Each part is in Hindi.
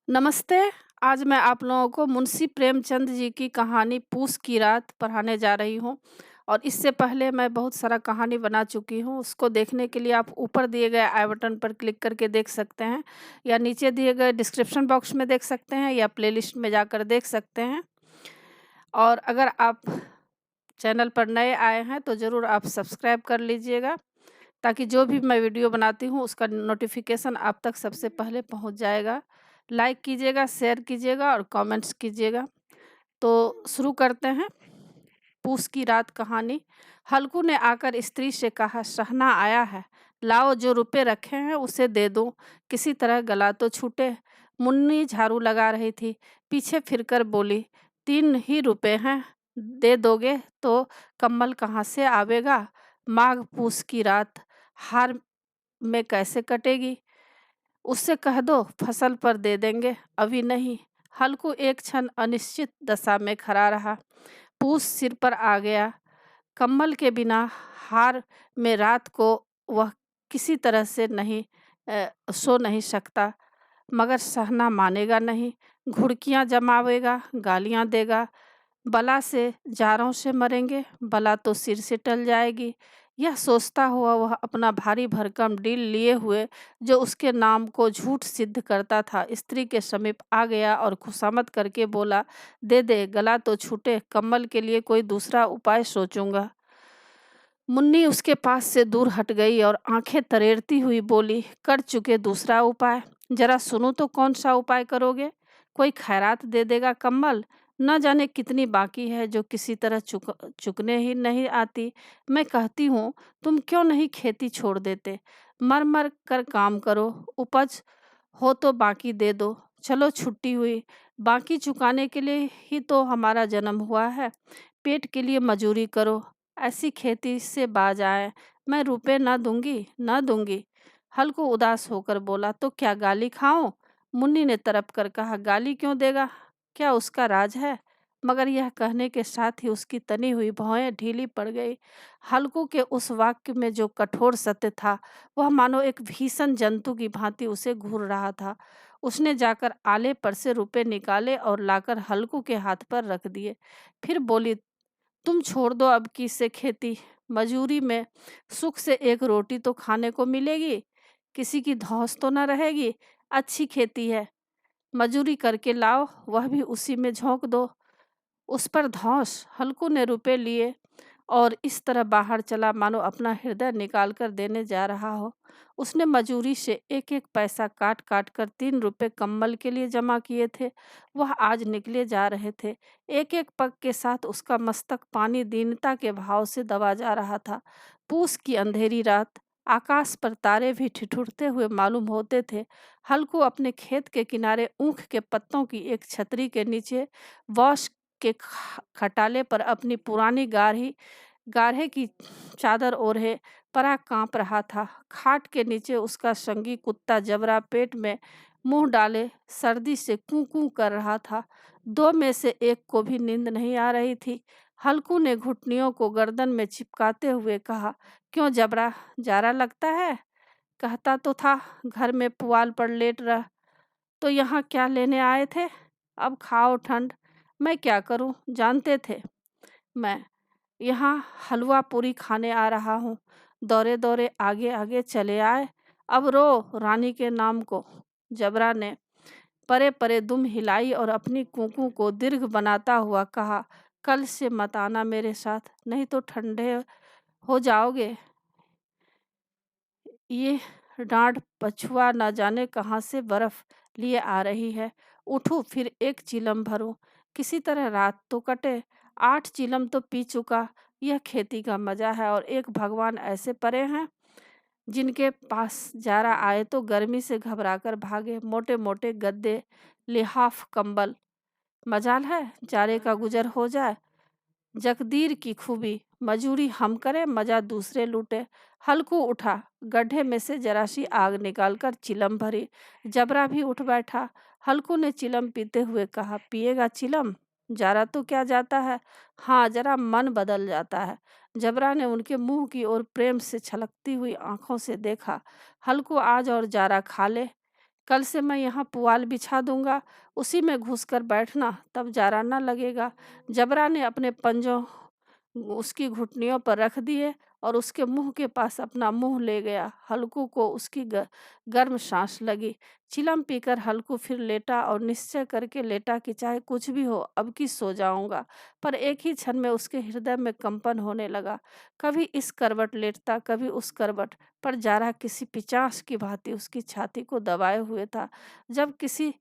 नमस्ते। आज मैं आप लोगों को मुंशी प्रेमचंद जी की कहानी पूस की रात पढ़ाने जा रही हूँ और इससे पहले मैं बहुत सारा कहानी बना चुकी हूँ। उसको देखने के लिए आप ऊपर दिए गए आई बटन पर क्लिक करके देख सकते हैं या नीचे दिए गए डिस्क्रिप्शन बॉक्स में देख सकते हैं या प्लेलिस्ट में जाकर देख सकते हैं। और अगर आप चैनल पर नए आए हैं तो ज़रूर आप सब्सक्राइब कर लीजिएगा ताकि जो भी मैं वीडियो बनाती हूँ उसका नोटिफिकेशन आप तक सबसे पहले पहुँच जाएगा। लाइक कीजिएगा, शेयर कीजिएगा और कमेंट्स कीजिएगा। तो शुरू करते हैं। पूस की रात कहानी। हल्कू ने आकर स्त्री से कहा, शहना आया है, लाओ जो रुपए रखे हैं उसे दे दो, किसी तरह गला तो छूटे। मुन्नी झाड़ू लगा रही थी, पीछे फिरकर बोली, 3 ही रुपए हैं, दे दोगे तो कम्बल कहाँ से आवेगा? माघ पूस की रात हार में कैसे कटेगी? उससे कह दो फसल पर दे देंगे, अभी नहीं। हल्कू एक क्षण अनिश्चित दशा में खड़ा रहा। पूस सिर पर आ गया। कम्बल के बिना हार में रात को वह किसी तरह से नहीं सो नहीं सकता। मगर सहना मानेगा नहीं, घुड़कियां जमावेगा, गालियां देगा। बला से जारों से मरेंगे, बला तो सिर से टल जाएगी। यह सोचता हुआ वह अपना भारी भरकम डील लिए हुए जो उसके नाम को झूठ सिद्ध करता था स्त्री के समीप आ गया और खुशामद करके बोला, दे दे, गला तो छूटे, कम्बल के लिए कोई दूसरा उपाय सोचूंगा। मुन्नी उसके पास से दूर हट गई और आंखें तरेरती हुई बोली, कर चुके दूसरा उपाय? जरा सुनो तो कौन सा उपाय करोगे? कोई खैरात दे देगा कम्बल? न जाने कितनी बाकी है जो किसी तरह चुकने ही नहीं आती। मैं कहती हूँ, तुम क्यों नहीं खेती छोड़ देते? मर मर कर काम करो, उपज हो तो बाकी दे दो। चलो छुट्टी हुई, बाकी चुकाने के लिए ही तो हमारा जन्म हुआ है। पेट के लिए मजूरी करो, ऐसी खेती से बाज आए। मैं रुपए न दूंगी, न दूंगी। हल्कू उदास होकर बोला, तो क्या गाली खाऊं? मुन्नी ने तड़प कर कहा, गाली क्यों देगा? क्या उसका राज है? मगर यह कहने के साथ ही उसकी तनी हुई भौहें ढीली पड़ गई। हल्कू के उस वाक्य में जो कठोर सत्य था वह मानो एक भीषण जंतु की भांति उसे घूर रहा था। उसने जाकर आले पर से रुपए निकाले और लाकर हल्कू के हाथ पर रख दिए। फिर बोली, तुम छोड़ दो अब की से खेती। मजूरी में सुख से एक रोटी तो खाने को मिलेगी, किसी की धौंस तो न रहेगी। अच्छी खेती है, मजूरी करके लाओ, वह भी उसी में झोंक दो। उस पर धौंस। हल्कू ने रुपए लिए और इस तरह बाहर चला मानो अपना हृदय निकाल कर देने जा रहा हो। उसने मजूरी से एक एक पैसा काट काट कर 3 रुपए कम्बल के लिए जमा किए थे। वह आज निकले जा रहे थे। एक एक पग के साथ उसका मस्तक पानी दीनता के भाव से दबा जा रहा था। पूस की अंधेरी रात, आकाश पर तारे भी ठिठुरते हुए मालूम होते थे। हल्कू अपने खेत के किनारे ऊख के पत्तों की एक छतरी के नीचे वॉश के खटाले पर अपनी पुरानी गाढ़े की चादर ओढ़े परा कांप रहा था। खाट के नीचे उसका संगी कुत्ता जबरा पेट में मुंह डाले सर्दी से कूं कूं कर रहा था। 2 में से एक को भी नींद नहीं आ रही थी। हल्कू ने घुटनियों को गर्दन में चिपकाते हुए कहा, क्यों जबरा, जारा लगता है? कहता तो था घर में पुआल पर लेट रह। तो यहाँ क्या लेने आए थे? अब खाओ ठंड। मैं क्या करूं, जानते थे मैं यहाँ हलवा पूरी खाने आ रहा हूँ। दौरे दौरे आगे आगे चले आए। अब रो रानी के नाम को। जबरा ने परे परे दुम हिलाई और अपनी कूकू को दीर्घ बनाता हुआ कहा, कल से मत आना मेरे साथ, नहीं तो ठंडे हो जाओगे। ये डांड पछुआ न जाने कहाँ से बर्फ लिए आ रही है। उठूं फिर एक चिलम भरूं, किसी तरह रात तो कटे। 8 चिलम तो पी चुका। यह खेती का मजा है और एक भगवान ऐसे परे हैं जिनके पास जारा आए तो गर्मी से घबराकर भागे। मोटे मोटे गद्दे, लिहाफ कंबल। मजाल है जारे का गुजर हो जाए। जगदीर की खूबी, मजूरी हम करें, मजा दूसरे लूटे। हल्कू उठा, गड्ढे में से जरा सी आग निकालकर चिलम भरी। जबरा भी उठ बैठा। हल्कू ने चिलम पीते हुए कहा, पिएगा चिलम? जरा तो क्या जाता है, हाँ जरा मन बदल जाता है। जबरा ने उनके मुंह की ओर प्रेम से छलकती हुई आंखों से देखा। हल्कू आज और जारा खा ले, कल से मैं यहाँ पुआल बिछा दूँगा, उसी में घुसकर बैठना, तब जाराना लगेगा। जबरा ने अपने पंजों उसकी घुटनियों पर रख दिए और उसके मुँह के पास अपना मुँह ले गया। हल्कू को उसकी गर्म साँस लगी। चिलम पीकर हल्कू फिर लेटा और निश्चय करके लेटा कि चाहे कुछ भी हो, अब की सो जाऊँगा। पर एक ही क्षण में उसके हृदय में कंपन होने लगा। कभी इस करवट लेटता, कभी उस करवट, पर जारा किसी पिशाच की भाँति उसकी छाती को दबाए हुए था। जब किसी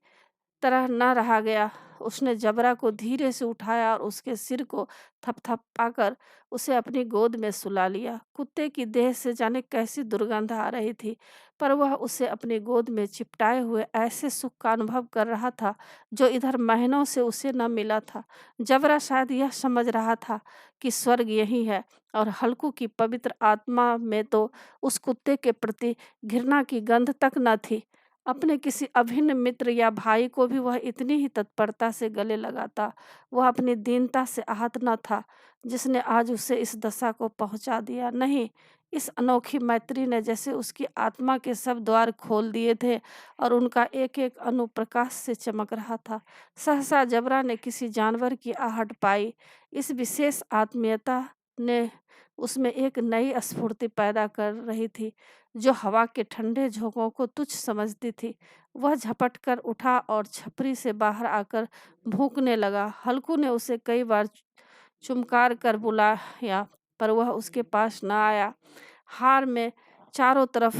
तरह न रहा गया, उसने जबरा को धीरे से उठाया और उसके सिर को थपथपाकर उसे अपनी गोद में सुला लिया। कुत्ते की देह से जाने कैसी दुर्गंध आ रही थी, पर वह उसे अपनी गोद में चिपटाए हुए ऐसे सुख का अनुभव कर रहा था जो इधर महीनों से उसे न मिला था। जबरा शायद यह समझ रहा था कि स्वर्ग यही है, और हल्कू की पवित्र आत्मा में तो उस कुत्ते के प्रति घृणा की गंध तक न थी। अपने किसी अभिन्न मित्र या भाई को भी वह इतनी ही तत्परता से गले लगाता। वह अपनी दीनता से आहत न था, जिसने आज उसे इस दशा को पहुंचा दिया। नहीं, इस अनोखी मैत्री ने जैसे उसकी आत्मा के सब द्वार खोल दिए थे और उनका एक एक अणु प्रकाश से चमक रहा था। सहसा जबरा ने किसी जानवर की आहट पाई। इस विशेष आत्मीयता ने उसमें एक नई स्फूर्ति पैदा कर रही थी, जो हवा के ठंडे झोंकों को तुच्छ समझती थी। वह झपट कर उठा और छपरी से बाहर आकर भूंकने लगा। हल्कू ने उसे कई बार चुमकार कर बुलाया, पर वह उसके पास न आया। हार में चारों तरफ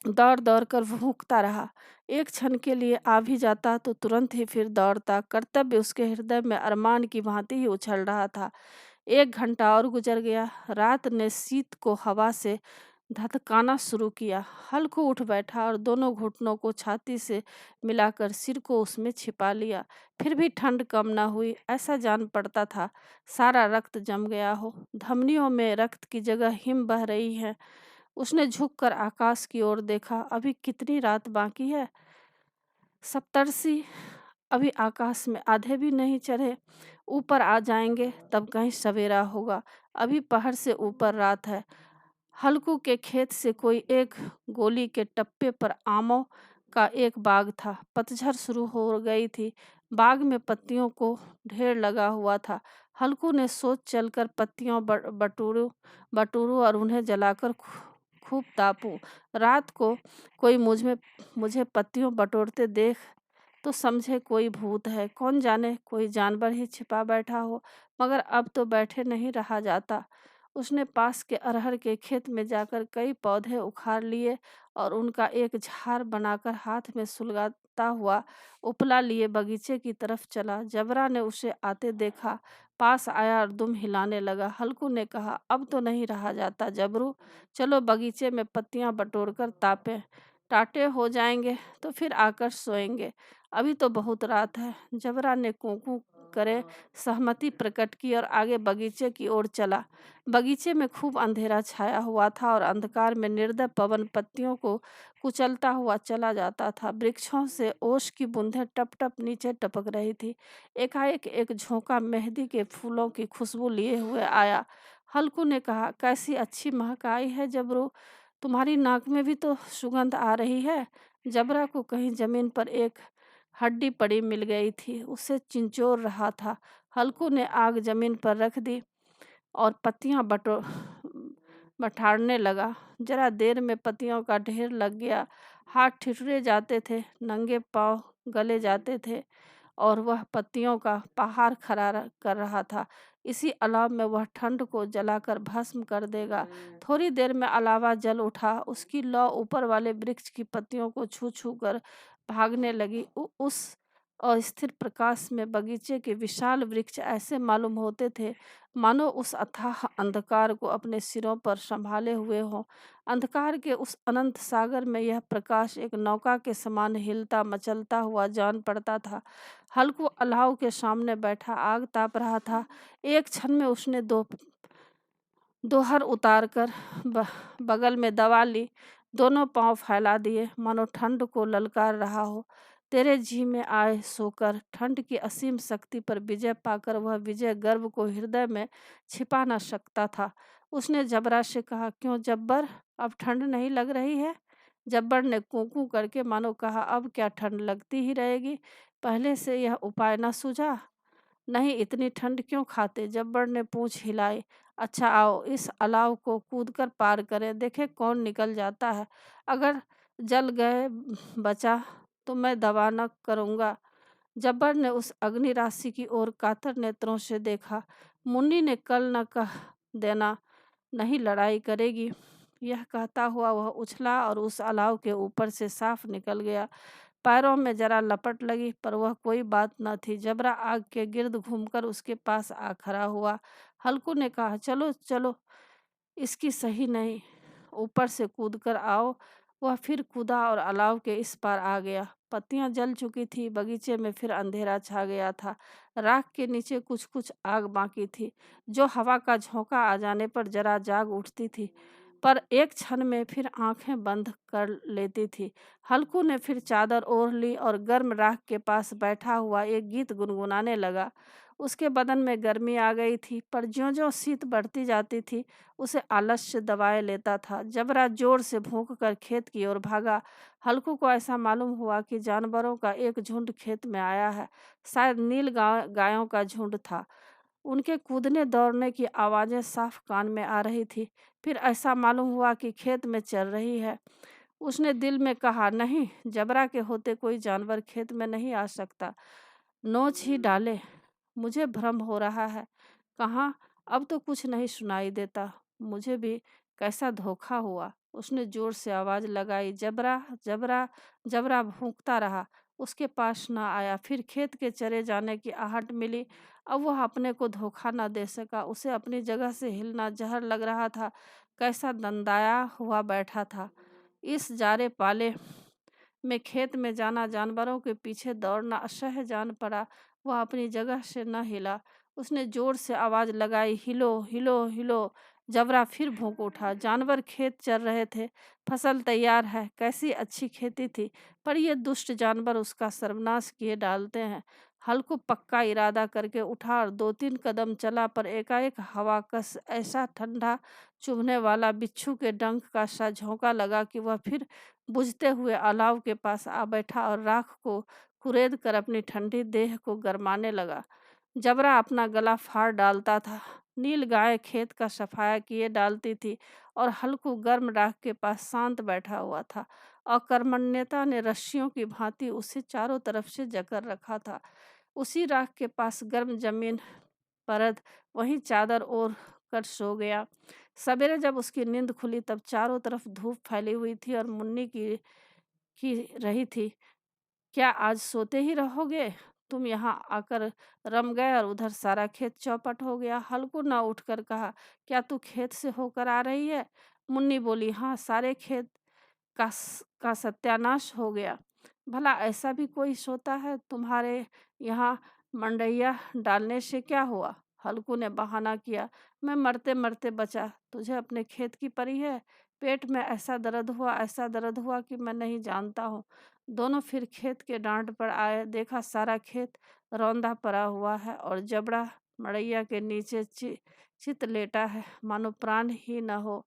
दौड़ दौड़ कर भूंकता रहा। एक क्षण के लिए आ भी जाता तो तुरंत ही फिर दौड़ता। कर्तव्य उसके हृदय में अरमान की भांति ही उछल रहा था। 1 घंटा और गुजर गया। रात ने शीत को हवा से धधकाना शुरू किया। हल्कू उठ बैठा और दोनों घुटनों को छाती से मिलाकर सिर को उसमें छिपा लिया। फिर भी ठंड कम न हुई। ऐसा जान पड़ता था सारा रक्त जम गया हो, धमनियों में रक्त की जगह हिम बह रही है। उसने झुककर आकाश की ओर देखा। अभी कितनी रात बाकी है? सप्तर्षि अभी आकाश में आधे भी नहीं चढ़े। ऊपर आ जाएंगे तब कहीं सवेरा होगा। अभी पहर से ऊपर रात है। हल्कू के खेत से कोई एक गोली के टप्पे पर आमों का एक बाग था। पतझड़ शुरू हो गई थी। बाग में पत्तियों को ढेर लगा हुआ था। हल्कू ने सोच चलकर पत्तियों बटूरू और उन्हें जलाकर खूब तापूं। रात को कोई मुझे पत्तियों बटोरते देख तो समझे कोई भूत है, कौन जाने कोई जानवर ही छिपा बैठा हो, मगर अब तो बैठे नहीं रहा जाता। उसने पास के अरहर के खेत में जाकर कई पौधे उखाड़ लिए और उनका एक झाड़ बनाकर हाथ में सुलगाता हुआ उपला लिए बगीचे की तरफ चला। जबरा ने उसे आते देखा, पास आया और दुम हिलाने लगा। हल्कू ने कहा, अब तो नहीं रहा जाता जबरू, चलो बगीचे में पत्तियां बटोर कर तापे, टाटे हो जाएंगे तो फिर आकर सोएंगे, अभी तो बहुत रात है। जबरा ने कूकू करे सहमति प्रकट की और आगे बगीचे की ओर चला। बगीचे में खूब अंधेरा छाया हुआ था और अंधकार में निर्दय पवन पत्तियों को कुचलता हुआ चला जाता था। वृक्षों से ओस की बूंदें टप टप नीचे टपक रही थी। एकाएक एक झोंका मेहंदी के फूलों की खुशबू लिए हुए आया। हल्कू ने कहा, कैसी अच्छी महक आई है जबरू, तुम्हारी नाक में भी तो सुगंध आ रही है। जबरा को कहीं जमीन पर एक हड्डी पड़ी मिल गई थी, उसे चिंचोर रहा था। हल्कू ने आग जमीन पर रख दी और पत्तियां बटारने लगा। जरा देर में पत्तियों का ढेर लग गया। हाथ ठिठुरे जाते थे, नंगे पांव गले जाते थे और वह पत्तियों का पहाड़ खड़ा कर रहा था। इसी अलाव में वह ठंड को जलाकर भस्म कर देगा। थोड़ी देर में अलावा जल उठा। उसकी लौ ऊपर वाले वृक्ष की पत्तियों को छू छू कर भागने लगी। उस अस्थिर प्रकाश में बगीचे के विशाल वृक्ष ऐसे मालूम होते थे मानो उस अथाह अंधकार को अपने सिरों पर संभाले हुए हों। अंधकार के उस अनंत सागर में यह प्रकाश एक नौका के समान हिलता मचलता हुआ जान पड़ता था। हल्कू अलाव के सामने बैठा आग ताप रहा था। एक क्षण में उसने दोहर उतार कर बगल में दबा ली, दोनों पांव फैला दिए मानो ठंड को ललकार रहा हो। तेरे जी में आए सोकर ठंड की असीम शक्ति पर विजय पाकर वह विजय गर्व को हृदय में छिपा न सकता था। उसने जबरा से कहा, क्यों जब्बर, अब ठंड नहीं लग रही है? जब्बर ने कूं-कूं करके मानो कहा, अब क्या ठंड लगती ही रहेगी, पहले से यह उपाय न सूझा? नहीं, इतनी ठंड क्यों खाते? जब्बर ने पूंछ हिलाई। अच्छा आओ, इस अलाव को कूदकर पार करें, देखें कौन निकल जाता है। अगर जल गए बचा तो मैं दवा न करूँगा। जब्बर ने उस अग्नि राशि की ओर कातर नेत्रों से देखा। मुन्नी ने कल न कह देना नहीं लड़ाई करेगी। यह कहता हुआ वह उछला और उस अलाव के ऊपर से साफ निकल गया। पैरों में जरा लपट लगी, पर वह कोई बात न थी। जबरा आग के गिर्द घूमकर उसके पास आ खड़ा हुआ। हल्कू ने कहा, चलो चलो, इसकी सही नहीं, ऊपर से कूद कर आओ। वह फिर कूदा और अलाव के इस पार आ गया। पत्तियां जल चुकी थी, बगीचे में फिर अंधेरा छा गया था। राख के नीचे कुछ कुछ आग बाकी थी, जो हवा का झोंका आ जाने पर जरा जाग उठती थी, पर एक क्षण में फिर आंखें बंद कर लेती थी। हल्कू ने फिर चादर ओढ़ ली और गर्म राख के पास बैठा हुआ एक गीत गुनगुनाने लगा। उसके बदन में गर्मी आ गई थी, पर ज्यों-ज्यों शीत बढ़ती जाती थी, उसे आलस्य दबाए लेता था। जबरा जोर से भौंक कर खेत की ओर भागा। हल्कू को ऐसा मालूम हुआ कि जानवरों का एक झुंड खेत में आया है। शायद नील गायों का झुंड था। उनके कूदने दौड़ने की आवाज़ें साफ कान में आ रही थी। फिर ऐसा मालूम हुआ कि खेत में चल रही है। उसने दिल में कहा, नहीं, जबरा के होते कोई जानवर खेत में नहीं आ सकता, नोच ही डाले। मुझे भ्रम हो रहा है। कहाँ, अब तो कुछ नहीं सुनाई देता। मुझे भी कैसा धोखा हुआ। उसने जोर से आवाज़ लगाई, जबरा जबरा। जबरा भौंकता रहा, उसके पास न आया। फिर खेत के चरे जाने की आहट मिली। अब वह अपने को धोखा न दे सका। उसे अपनी जगह से हिलना जहर लग रहा था। कैसा दंदाया हुआ बैठा था। इस जारे पाले में खेत में जाना, जानवरों के पीछे दौड़ना असह्य जान पड़ा। वह अपनी जगह से न हिला। उसने जोर से आवाज़ लगाई, हिलो हिलो हिलो। जबरा फिर भौंक उठा। जानवर खेत चर रहे थे। फसल तैयार है, कैसी अच्छी खेती थी, पर ये दुष्ट जानवर उसका सर्वनाश किए डालते हैं। हल्कू पक्का इरादा करके उठा और 2-3 कदम चला, पर एकाएक हवा का ऐसा ठंडा चुभने वाला बिच्छू के डंक का सा झोंका लगा कि वह फिर बुझते हुए अलाव के पास आ बैठा और राख को कुरेद कर अपनी ठंडी देह को गरमाने लगा। जबरा अपना गला फाड़ डालता था। नील गाय खेत का सफाया किए डालती थी और हल्कू गर्म राख के पास शांत बैठा हुआ था। अकर्मण्यता ने रस्सियों की भांति उसे चारों तरफ से जकड़ रखा था। उसी राख के पास गर्म जमीन परत वहीं चादर ओढ़ कर सो गया। सवेरे जब उसकी नींद खुली, तब चारों तरफ धूप फैली हुई थी और मुन्नी की रही थी, क्या आज सोते ही रहोगे? तुम यहाँ आकर रम गए और उधर सारा खेत चौपट हो गया। हल्कू न उठकर कहा, क्या तू खेत से होकर आ रही है? मुन्नी बोली, हाँ, सारे खेत का सत्यानाश हो गया। भला ऐसा भी कोई सोता है? तुम्हारे यहाँ मंडैया डालने से क्या हुआ? हल्कू ने बहाना किया, मैं मरते मरते बचा, तुझे अपने खेत की परी है। पेट में ऐसा दर्द हुआ कि मैं नहीं जानता हूँ। दोनों फिर खेत के डांट पर आए। देखा सारा खेत रौंदा पड़ा हुआ है और जबड़ा मड़ैया के नीचे चित लेटा है, मानो प्राण ही न हो।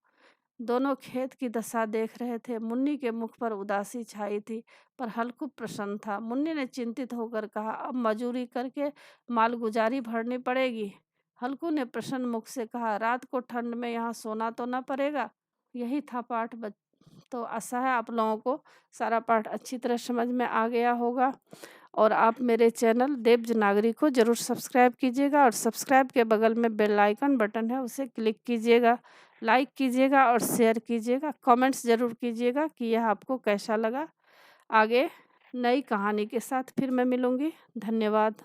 दोनों खेत की दशा देख रहे थे। मुन्नी के मुख पर उदासी छाई थी, पर हल्कू प्रसन्न था। मुन्नी ने चिंतित होकर कहा, अब मजूरी करके मालगुजारी भरनी पड़ेगी। हल्कू ने प्रसन्न मुख से कहा, रात को ठंड में यहाँ सोना तो न पड़ेगा। यही था पाठ। तो आशा है आप लोगों को सारा पाठ अच्छी तरह समझ में आ गया होगा, और आप मेरे चैनल देव नागरी को ज़रूर सब्सक्राइब कीजिएगा, और सब्सक्राइब के बगल में बेल आइकन बटन है, उसे क्लिक कीजिएगा, लाइक कीजिएगा और शेयर कीजिएगा। कमेंट्स ज़रूर कीजिएगा कि यह आपको कैसा लगा। आगे नई कहानी के साथ फिर मैं मिलूँगी। धन्यवाद।